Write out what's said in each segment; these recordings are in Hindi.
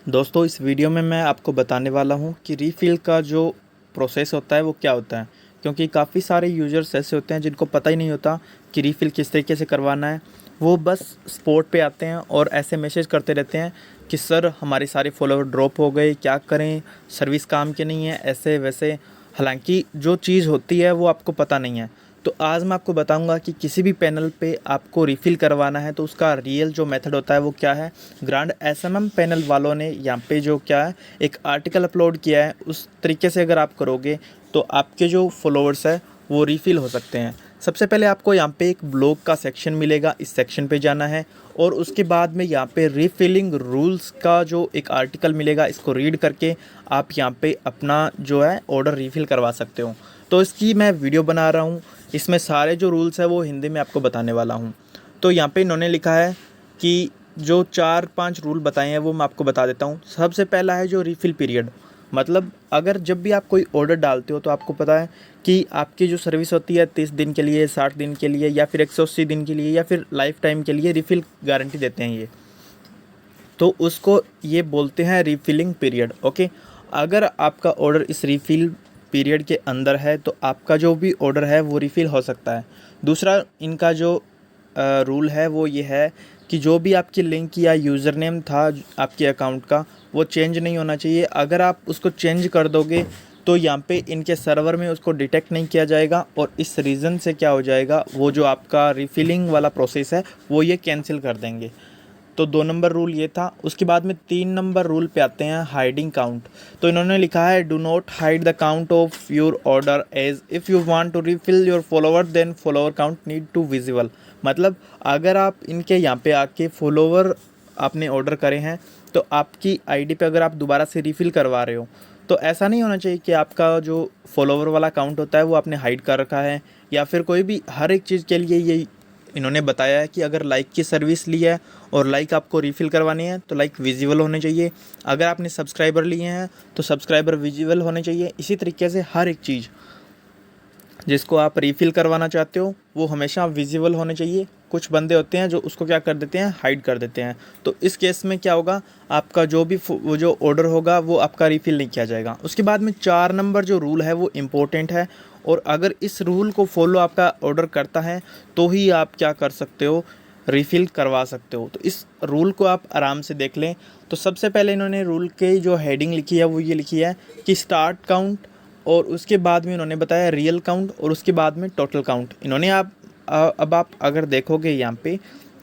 दोस्तों इस वीडियो में मैं आपको बताने वाला हूँ कि रीफ़िल का जो प्रोसेस होता है वो क्या होता है। क्योंकि काफ़ी सारे यूज़र्स ऐसे होते हैं जिनको पता ही नहीं होता कि रीफ़िल किस तरीके से करवाना है। वो बस स्पॉट पे आते हैं और ऐसे मैसेज करते रहते हैं कि सर हमारे सारे फॉलोवर ड्रॉप हो गए, क्या करें, सर्विस काम की नहीं है, ऐसे वैसे। हालांकि जो चीज़ होती है वो आपको पता नहीं है। तो आज मैं आपको बताऊंगा कि किसी भी पैनल पे आपको रिफ़िल करवाना है तो उसका रियल जो मेथड होता है वो क्या है। ग्रांड एसएमएम पैनल वालों ने यहाँ पे जो क्या है एक आर्टिकल अपलोड किया है, उस तरीके से अगर आप करोगे तो आपके जो फॉलोअर्स है वो रिफ़िल हो सकते हैं। सबसे पहले आपको यहाँ पे एक ब्लॉग का सेक्शन मिलेगा, इस सेक्शन पे जाना है और उसके बाद में यहाँ पे रीफिलिंग रूल्स का जो एक आर्टिकल मिलेगा, इसको रीड करके आप यहाँ पे अपना जो है ऑर्डर रिफ़िल करवा सकते हो। तो इसकी मैं वीडियो बना रहा हूँ, इसमें सारे जो रूल्स है वो हिंदी में आपको बताने वाला हूँ। तो यहाँ पे इन्होंने लिखा है कि जो 4-5 रूल बताए हैं वो मैं आपको बता देता हूँ। सबसे पहला है जो रिफ़िल पीरियड, मतलब अगर जब भी आप कोई ऑर्डर डालते हो तो आपको पता है कि आपकी जो सर्विस होती है 30 दिन के लिए, 60 दिन के लिए या फिर 180 दिन के लिए या फिर लाइफ टाइम के लिए रिफ़िल गारंटी देते हैं ये। तो उसको ये बोलते हैं रिफ़िलिंग पीरियड। ओके, अगर आपका ऑर्डर इस रिफ़िल पीरियड के अंदर है तो आपका जो भी ऑर्डर है वो रिफ़िल हो सकता है। दूसरा इनका जो रूल है वो ये है कि जो भी आपकी लिंक या यूज़र नेम था आपके अकाउंट का वो चेंज नहीं होना चाहिए। अगर आप उसको चेंज कर दोगे तो यहाँ पे इनके सर्वर में उसको डिटेक्ट नहीं किया जाएगा और इस रीज़न से क्या हो जाएगा, वो जो आपका रिफ़िलिंग वाला प्रोसेस है वो ये कैंसिल कर देंगे। तो 2 नंबर रूल ये था। उसके बाद में 3 नंबर रूल पे आते हैं हाइडिंग काउंट। तो इन्होंने लिखा है do not hide the count of your order as if you want to refill your follower then follower count need to visible. मतलब अगर आप इनके यहाँ पे आके फॉलोवर आपने ऑर्डर करे हैं तो आपकी आईडी पे अगर आप दोबारा से रिफ़िल करवा रहे हो तो ऐसा नहीं होना चाहिए कि आपका जो फॉलोवर वाला अकाउंट होता है वो आपने हाइड कर रखा है या फिर कोई भी। हर एक चीज़ के लिए ये इन्होंने बताया है कि अगर लाइक की सर्विस ली है और लाइक आपको रिफ़िल करवानी है तो लाइक विजिबल होने चाहिए। अगर आपने सब्सक्राइबर लिए हैं तो सब्सक्राइबर विजिबल होने चाहिए। इसी तरीके से हर एक चीज़ जिसको आप रिफ़िल करवाना चाहते हो वो हमेशा विजिबल होने चाहिए। कुछ बंदे होते हैं जो उसको क्या कर देते हैं, हाइड कर देते हैं। तो इस केस में क्या होगा, आपका जो भी वो जो ऑर्डर होगा वो आपका रिफ़िल नहीं किया जाएगा। उसके बाद में 4 नंबर जो रूल है वो इम्पोर्टेंट है और अगर इस रूल को फॉलो आपका ऑर्डर करता है तो ही आप क्या कर सकते हो, रिफ़िल करवा सकते हो। तो इस रूल को आप आराम से देख लें। तो सबसे पहले इन्होंने रूल की जो हेडिंग लिखी है वो ये लिखी है कि स्टार्ट काउंट, और उसके बाद में इन्होंने बताया रियल काउंट और उसके बाद में टोटल काउंट। इन्होंने अब आप अगर देखोगे यहाँ पे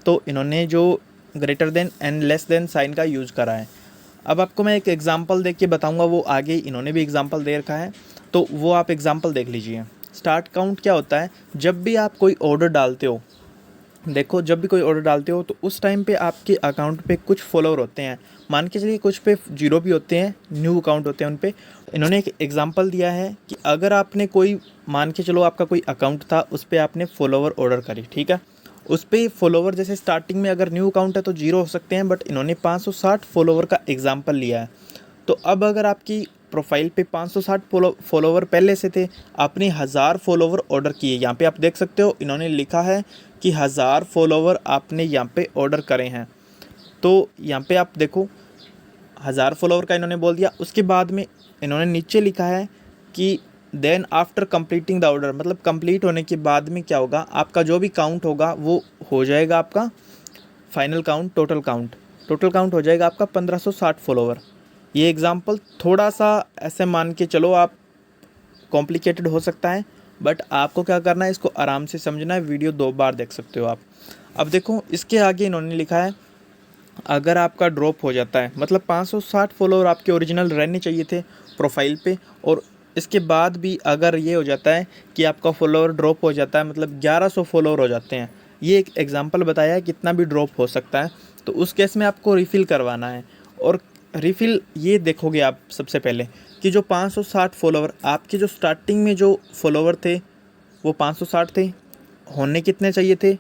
तो इन्होंने जो greater than and less than sign का यूज़ करा है। अब आपको मैं एक एग्जांपल देख के बताऊंगा, वो आगे इन्होंने भी एग्जांपल दे रखा है तो वो आप एग्जांपल देख लीजिए। स्टार्ट काउंट क्या होता है, जब भी आप कोई ऑर्डर डालते हो, देखो जब भी कोई ऑर्डर डालते हो तो उस टाइम पे आपके अकाउंट पे कुछ फॉलोअर होते हैं। मान के चलिए कुछ पे 0 भी होते हैं, न्यू अकाउंट होते हैं उन पे। इन्होंने एक एग्जांपल दिया है कि अगर आपने कोई, मान के चलो आपका कोई अकाउंट था उस पर आपने फॉलोवर ऑर्डर करी, ठीक है। उस पर फॉलोवर जैसे स्टार्टिंग में अगर न्यू अकाउंट है तो 0 हो सकते हैं, बट इन्होंने 560 फॉलोवर का एग्जाम्पल लिया है। तो अब अगर आपकी प्रोफाइल पे 560 फॉलोवर पहले से थे, आपने 1000 फॉलोवर ऑर्डर किए, यहाँ पे आप देख सकते हो इन्होंने लिखा है कि 1000 फॉलोवर आपने यहाँ पे ऑर्डर करे हैं। तो यहाँ पे आप देखो 1000 फॉलोवर का इन्होंने बोल दिया। उसके बाद में इन्होंने नीचे लिखा है कि then after completing the order, मतलब कंप्लीट होने के बाद में क्या होगा, आपका जो भी काउंट होगा वो हो जाएगा आपका फाइनल काउंट, टोटल काउंट हो जाएगा आपका 1560 फॉलोवर। ये एग्जांपल थोड़ा सा ऐसे मान के चलो आप, कॉम्प्लिकेटेड हो सकता है, बट आपको क्या करना है, इसको आराम से समझना है। वीडियो 2 बार देख सकते हो आप। अब देखो इसके आगे इन्होंने लिखा है अगर आपका ड्रॉप हो जाता है, मतलब 560 फॉलोवर आपके ओरिजिनल रहने चाहिए थे प्रोफाइल पे, और इसके बाद भी अगर ये हो जाता है कि आपका फॉलोवर ड्रॉप हो जाता है, मतलब 1100 फॉलोवर हो जाते हैं, ये एक एग्जांपल बताया है कितना भी ड्रॉप हो सकता है, तो उस केस में आपको रिफ़िल करवाना है। और रिफ़िल ये देखोगे आप सबसे पहले कि जो 560 फॉलोवर आपके जो स्टार्टिंग में जो फॉलोवर थे वो 560 थे, होने कितने चाहिए थे,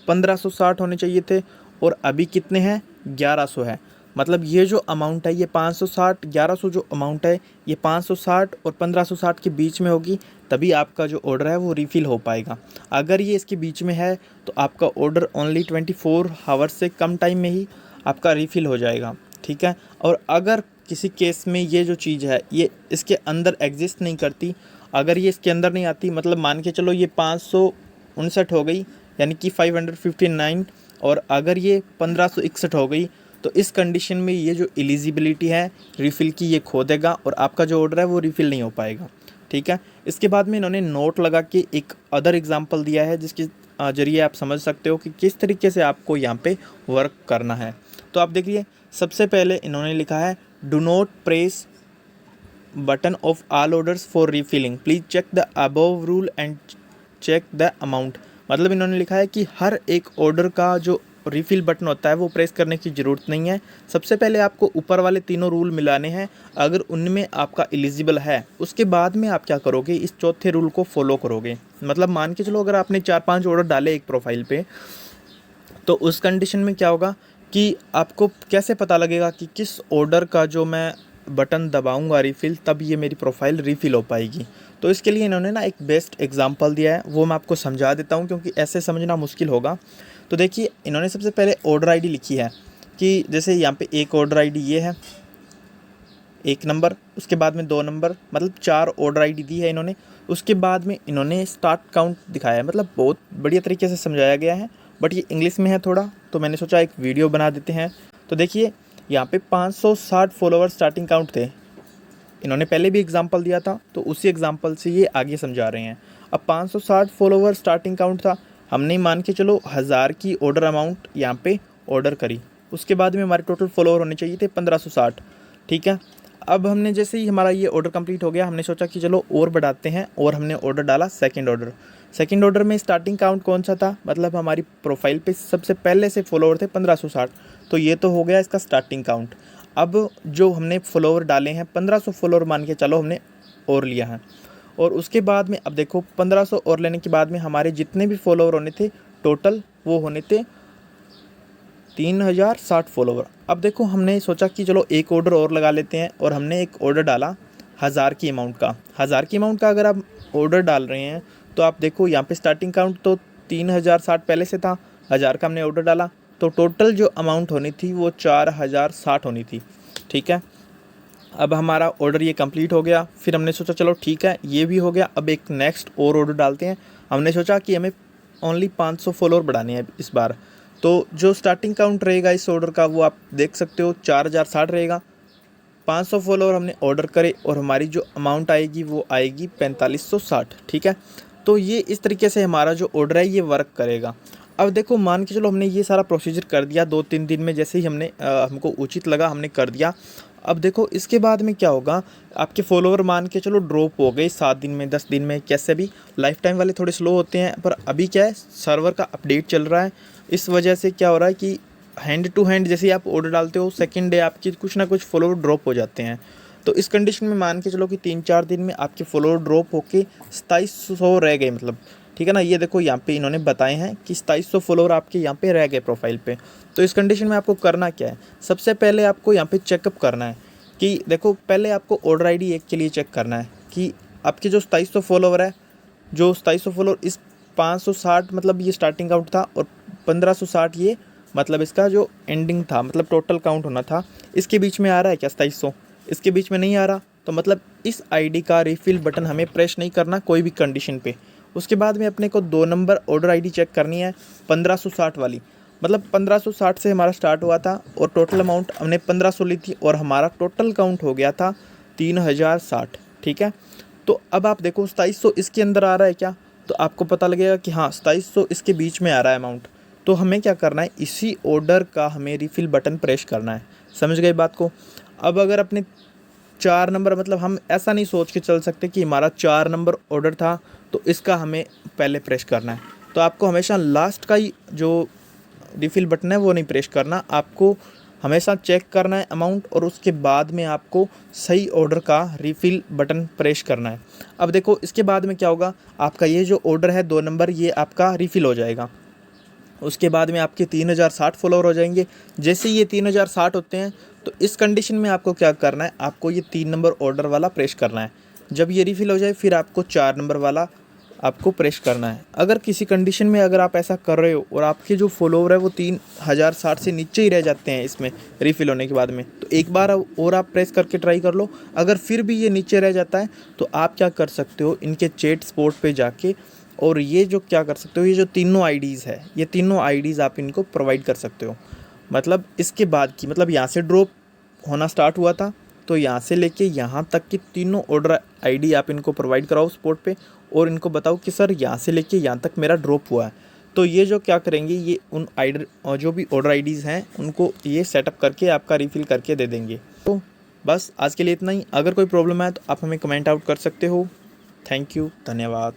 1560 होने चाहिए थे, और अभी कितने हैं, 1100 है। मतलब ये जो अमाउंट है ये 560 1100 जो अमाउंट है ये 560 और 1560 के बीच में होगी, तभी आपका जो ऑर्डर है वो रिफ़िल हो पाएगा। अगर ये इसके बीच में है तो आपका ऑर्डर ओनली 24 आवर्स से कम टाइम में ही आपका रिफ़िल हो जाएगा। ठीक है। और अगर किसी केस में ये जो चीज़ है ये इसके अंदर एग्जिस्ट नहीं करती, अगर ये इसके अंदर नहीं आती, मतलब मान के चलो ये 559 हो गई यानी कि 559, और अगर ये 1561 हो गई, तो इस कंडीशन में ये जो एलिजिबिलिटी है रिफ़िल की ये खो देगा और आपका जो ऑर्डर है वो रिफ़िल नहीं हो पाएगा, ठीक है। इसके बाद में इन्होंने नोट लगा के एक अदर एग्जांपल दिया है जिसके ज़रिए आप समझ सकते हो कि किस तरीके से आपको यहाँ पे वर्क करना है। तो आप देखिए, सबसे पहले इन्होंने लिखा है do not press button of all orders for refilling, please check the above rule and check the amount. मतलब इन्होंने लिखा है कि हर एक ऑर्डर का जो रिफ़िल बटन होता है वो प्रेस करने की ज़रूरत नहीं है। सबसे पहले आपको ऊपर वाले तीनों रूल मिलाने हैं, अगर उनमें आपका एलिजिबल है उसके बाद में आप क्या करोगे, इस चौथे रूल को फॉलो करोगे। मतलब मान के चलो अगर आपने 4-5 ऑर्डर डाले एक प्रोफाइल पे, तो उस कंडीशन में क्या होगा कि आपको कैसे पता लगेगा कि किस ऑर्डर का जो मैं बटन दबाऊंगा रिफ़िल, तब ये मेरी प्रोफाइल रिफ़िल हो पाएगी। तो इसके लिए इन्होंने ना एक बेस्ट एग्जांपल दिया है, वो मैं आपको समझा देता हूँ क्योंकि ऐसे समझना मुश्किल होगा। तो देखिए, इन्होंने सबसे पहले ऑर्डर आईडी लिखी है कि जैसे यहाँ पे एक ऑर्डर आईडी ये है, 1 नंबर, उसके बाद में 2 नंबर, मतलब 4 ऑर्डर आईडी दी है इन्होंने। उसके बाद में इन्होंने स्टार्ट काउंट दिखाया है, मतलब बहुत बढ़िया तरीके से समझाया गया है, बट ये इंग्लिश में है थोड़ा, तो मैंने सोचा एक वीडियो बना देते हैं। तो देखिए, यहाँ पे 560 फॉलोवर स्टार्टिंग काउंट थे। इन्होंने पहले भी एग्जांपल दिया था, तो उसी एग्जांपल से ये आगे समझा रहे हैं। अब 560 फॉलोवर स्टार्टिंग काउंट था, हमने मान के चलो 1000 की ऑर्डर अमाउंट यहाँ पे ऑर्डर करी, उसके बाद में हमारे टोटल फॉलोवर होने चाहिए थे 1560, ठीक है। अब हमने जैसे ही हमारा ये ऑर्डर कंप्लीट हो गया, हमने सोचा कि चलो और बढ़ाते हैं, और हमने ऑर्डर डाला सेकंड ऑर्डर। सेकंड ऑर्डर में स्टार्टिंग काउंट कौन सा था, मतलब हमारी प्रोफाइल पे सबसे पहले से फॉलोवर थे 1560, तो ये तो हो गया इसका स्टार्टिंग काउंट। अब जो हमने फॉलोवर डाले हैं 1500 फॉलोवर मान के चलो हमने और लिया है, और उसके बाद में अब देखो 1500 और लेने के बाद में हमारे जितने भी फॉलोवर होने थे टोटल, वो होने थे 3060 फॉलोवर। अब देखो, हमने सोचा कि चलो एक ऑर्डर और लगा लेते हैं, और हमने एक ऑर्डर डाला 1000 की अमाउंट का। 1000 की अमाउंट का अगर आप ऑर्डर डाल रहे हैं तो आप देखो यहाँ पे स्टार्टिंग काउंट तो 3060 पहले से था, 1000 का हमने ऑर्डर डाला, तो टोटल जो अमाउंट होनी थी वो 4060 होनी थी, ठीक है। अब हमारा ऑर्डर ये कंप्लीट हो गया, फिर हमने सोचा चलो ठीक है ये भी हो गया, अब एक नेक्स्ट और ऑर्डर डालते हैं। हमने सोचा कि हमें ओनली 500 फॉलोअर बढ़ाने हैं इस बार, तो जो स्टार्टिंग काउंट रहेगा इस ऑर्डर का वो आप देख सकते हो 4060 रहेगा। 500 फॉलोअर हमने ऑर्डर करे और हमारी जो अमाउंट आएगी वो आएगी 4560, ठीक है। तो ये इस तरीके से हमारा जो ऑर्डर है ये वर्क करेगा। अब देखो, मान के चलो हमने ये सारा प्रोसीजर कर दिया 2-3 दिन में, जैसे ही हमने हमको उचित लगा हमने कर दिया। अब देखो इसके बाद में क्या होगा, आपके फॉलोवर मान के चलो ड्रॉप हो गए 7 दिन में, 10 दिन में, कैसे भी। लाइफ टाइम वाले थोड़े स्लो होते हैं, पर अभी क्या है, सर्वर का अपडेट चल रहा है, इस वजह से क्या हो रहा है कि हैंड टू हैंड जैसे ही आप ऑर्डर डालते हो सेकंड डे आपकी कुछ ना कुछ फॉलोवर ड्रॉप हो जाते हैं। तो इस कंडीशन में मान के चलो कि 3-4 दिन में आपके फॉलोवर ड्रॉप होके 2700 रह गए, मतलब ठीक है ना। ये देखो यहाँ पे इन्होंने बताए हैं कि 2700 फॉलोवर आपके यहाँ पे रह गए प्रोफाइल पे। तो इस कंडीशन में आपको करना क्या है, सबसे पहले आपको यहाँ पे चेकअप करना है कि देखो, पहले आपको ऑर्डर आईडी 1 के लिए चेक करना है कि आपके जो 2700 फॉलोवर है, जो 2700 फॉलोवर इस 560 मतलब ये स्टार्टिंग काउंट था, और 1560 ये मतलब इसका जो एंडिंग था, मतलब टोटल काउंट होना था, इसके बीच में आ रहा है क्या 2700, इसके बीच में नहीं आ रहा, तो मतलब इस आईडी का रिफ़िल बटन हमें प्रेस नहीं करना कोई भी कंडीशन पे। उसके बाद में अपने को 2 नंबर ऑर्डर आईडी चेक करनी है 1560 वाली, मतलब 1560 से हमारा स्टार्ट हुआ था और टोटल अमाउंट हमने 1500 ली थी, और हमारा टोटल काउंट हो गया था 3060, ठीक है। तो अब आप देखो 2700 इसके अंदर आ रहा है क्या, तो आपको पता लगेगा कि हाँ 2700 इसके बीच में आ रहा है अमाउंट। तो हमें क्या करना है, इसी ऑर्डर का हमें रिफ़िल बटन प्रेस करना है। समझ गए बात को। अब अगर अपने 4 नंबर, मतलब हम ऐसा नहीं सोच के चल सकते कि हमारा 4 नंबर ऑर्डर था तो इसका हमें पहले प्रेस करना है, तो आपको हमेशा लास्ट का ही जो रिफ़िल बटन है वो नहीं प्रेस करना, आपको हमेशा चेक करना है अमाउंट, और उसके बाद में आपको सही ऑर्डर का रिफ़िल बटन प्रेस करना है। अब देखो इसके बाद में क्या होगा, आपका ये जो ऑर्डर है 2 नंबर ये आपका रिफ़िल हो जाएगा। उसके बाद में आपके 3060 फॉलोवर हो जाएंगे। जैसे ये 3060 होते हैं तो इस कंडीशन में आपको क्या करना है, आपको ये 3 नंबर ऑर्डर वाला प्रेस करना है। जब ये रिफ़िल हो जाए फिर आपको 4 नंबर वाला आपको प्रेस करना है। अगर किसी कंडीशन में अगर आप ऐसा कर रहे हो और आपके जो फॉलोवर है वो 3060 से नीचे ही रह जाते हैं इसमें रिफ़िल होने के बाद में, तो एक बार और आप प्रेस करके ट्राई कर लो। अगर फिर भी ये नीचे रह जाता है तो आप क्या कर सकते हो, इनके चैट स्पॉट पे जाके और ये जो क्या कर सकते हो, ये जो तीनों आईडीज़ है, ये तीनों आईडीज़ आप इनको प्रोवाइड कर सकते हो। मतलब इसके बाद की, मतलब यहाँ से ड्रॉप होना स्टार्ट हुआ था तो यहाँ से लेके यहाँ तक की तीनों ऑर्डर आईडी आप इनको प्रोवाइड कराओ स्पॉट पे और इनको बताओ कि सर यहाँ से लेके यहाँ तक मेरा ड्रॉप हुआ है। तो ये जो क्या करेंगे, ये उन आईडी और जो भी ऑर्डर आईडीज़ हैं उनको ये सेटअप करके आपका रिफ़िल करके दे देंगे। तो बस आज के लिए इतना ही। अगर कोई प्रॉब्लम है तो आप हमें कमेंट आउट कर सकते हो। थैंक यू, धन्यवाद।